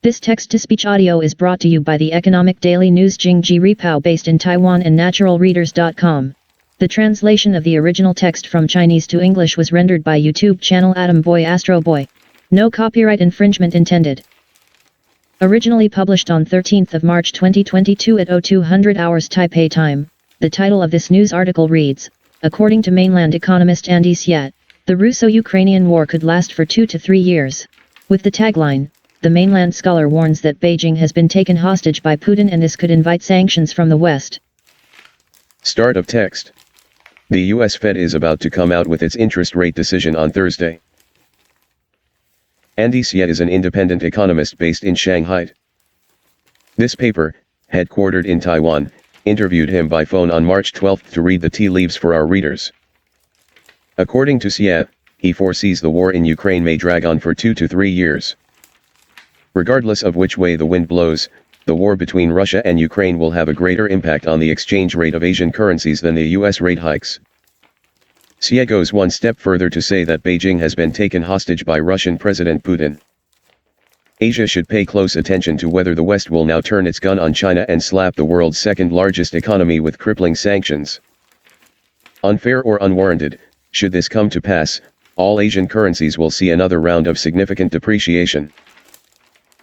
This text-to-speech audio is brought to you by the economic daily news Jingji Ripao based in Taiwan and naturalreaders.com. The translation of the original text from Chinese to English was rendered by YouTube channel Atom Boy Astro Boy. No copyright infringement intended. Originally published on 13th of March 2022 at 0200 hours Taipei time, the title of this news article reads, according to mainland economist Andy Xie, the Russo-Ukrainian war could last for 2 to 3 years. With the tagline, the mainland scholar warns that Beijing has been taken hostage by Putin and this could invite sanctions from the West. Start of text. The US Fed is about to come out with its interest rate decision on Thursday. Andy Xie is an independent economist based in Shanghai. This paper, headquartered in Taiwan, interviewed him by phone on March 12 to read the tea leaves for our readers. According to Xie, he foresees the war in Ukraine may drag on for 2 to 3 years. Regardless of which way the wind blows, the war between Russia and Ukraine will have a greater impact on the exchange rate of Asian currencies than the US rate hikes. Xie goes one step further to say that Beijing has been taken hostage by Russian President Putin. Asia should pay close attention to whether the West will now turn its gun on China and slap the world's second-largest economy with crippling sanctions. Unfair or unwarranted, should this come to pass, all Asian currencies will see another round of significant depreciation.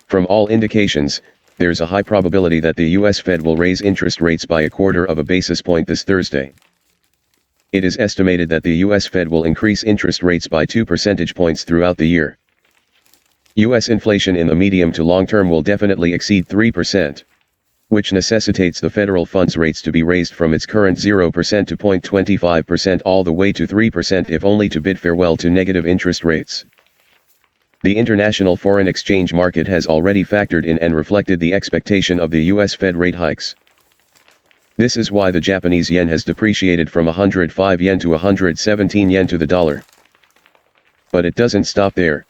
From all indications, there's a high probability that the US Fed will raise interest rates by 1/4 basis point this Thursday. It is estimated that the US Fed will increase interest rates by 2 percentage points throughout the year. US inflation in the medium to long term will definitely exceed 3%, which necessitates the federal funds rates to be raised from its current 0% to 0.25% all the way to 3% if only to bid farewell to negative interest rates. The international foreign exchange market has already factored in and reflected the expectation of the US Fed rate hikes. This is why the Japanese yen has depreciated from 105 yen to 117 yen to the dollar. But it doesn't stop there.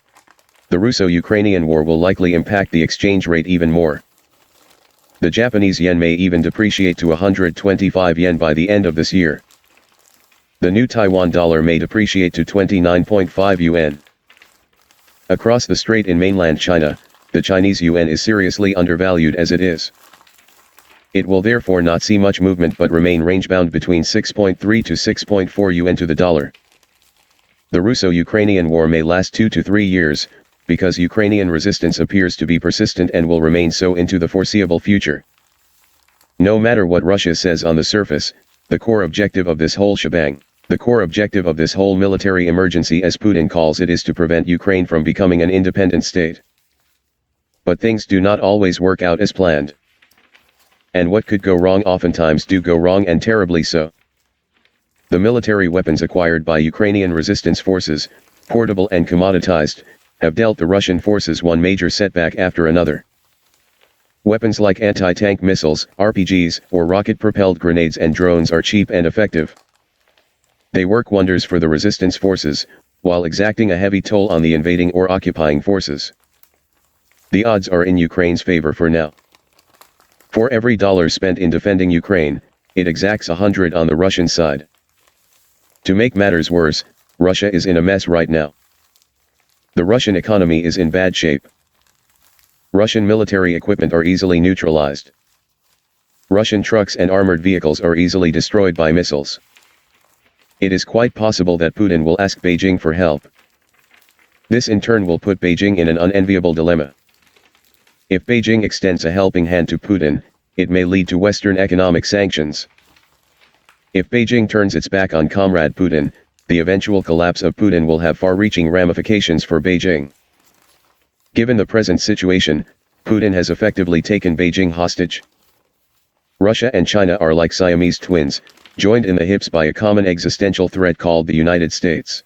The Russo-Ukrainian war will likely impact the exchange rate even more. The Japanese yen may even depreciate to 125 yen by the end of this year. The new Taiwan dollar may depreciate to 29.5 yuan. Across the strait in mainland China, the Chinese yuan is seriously undervalued as it is. It will therefore not see much movement but remain range-bound between 6.3 to 6.4 yuan to the dollar. The Russo-Ukrainian war may last 2 to 3 years, because Ukrainian resistance appears to be persistent and will remain so into the foreseeable future. No matter what Russia says on the surface, the core objective of this whole shebang, the core objective of this whole military emergency as Putin calls it is to prevent Ukraine from becoming an independent state. But things do not always work out as planned. And what could go wrong oftentimes do go wrong and terribly so. The military weapons acquired by Ukrainian resistance forces, portable and commoditized, have dealt the Russian forces one major setback after another. Weapons like anti-tank missiles, RPGs, or rocket-propelled grenades and drones are cheap and effective. They work wonders for the resistance forces, while exacting a heavy toll on the invading or occupying forces. The odds are in Ukraine's favor for now. For every dollar spent in defending Ukraine, it exacts 100 on the Russian side. To make matters worse, Russia is in a mess right now. The Russian economy is in bad shape. Russian military equipment are easily neutralized. Russian trucks and armored vehicles are easily destroyed by missiles. It is quite possible that Putin will ask Beijing for help. This in turn will put Beijing in an unenviable dilemma. If Beijing extends a helping hand to Putin, it may lead to Western economic sanctions. If Beijing turns its back on Comrade Putin, the eventual collapse of Putin will have far-reaching ramifications for Beijing. Given the present situation, Putin has effectively taken Beijing hostage. Russia and China are like Siamese twins, joined in the hips by a common existential threat called the United States.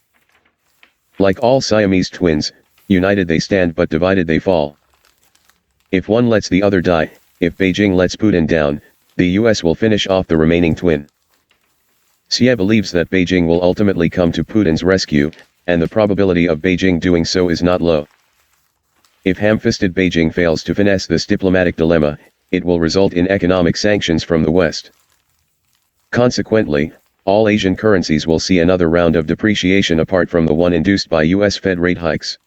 Like all Siamese twins, united they stand but divided they fall. If one lets the other die, if Beijing lets Putin down, the US will finish off the remaining twin. Xie believes that Beijing will ultimately come to Putin's rescue, and the probability of Beijing doing so is not low. If ham-fisted Beijing fails to finesse this diplomatic dilemma, it will result in economic sanctions from the West. Consequently, all Asian currencies will see another round of depreciation apart from the one induced by US Fed rate hikes.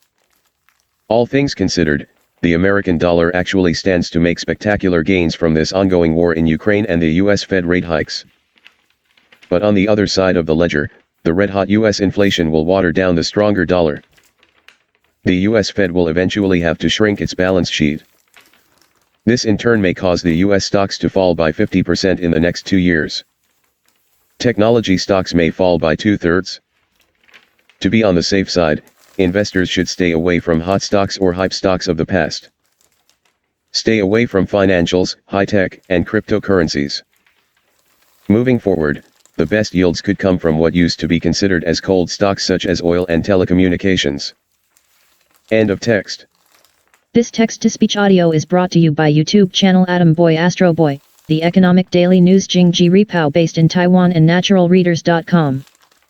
All things considered, the American dollar actually stands to make spectacular gains from this ongoing war in Ukraine and the US Fed rate hikes. But on the other side of the ledger, the red-hot US inflation will water down the stronger dollar. The US Fed will eventually have to shrink its balance sheet. This in turn may cause the US stocks to fall by 50% in the next 2 years. Technology stocks may fall by 2/3. To be on the safe side, investors should stay away from hot stocks or hype stocks of the past. Stay away from financials, high-tech, and cryptocurrencies. Moving forward, the best yields could come from what used to be considered as cold stocks such as oil and telecommunications. End of text. This text-to-speech audio is brought to you by YouTube channel Atom Boy Astro Boy, the economic daily news Jingji Repao based in Taiwan and naturalreaders.com.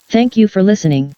Thank you for listening.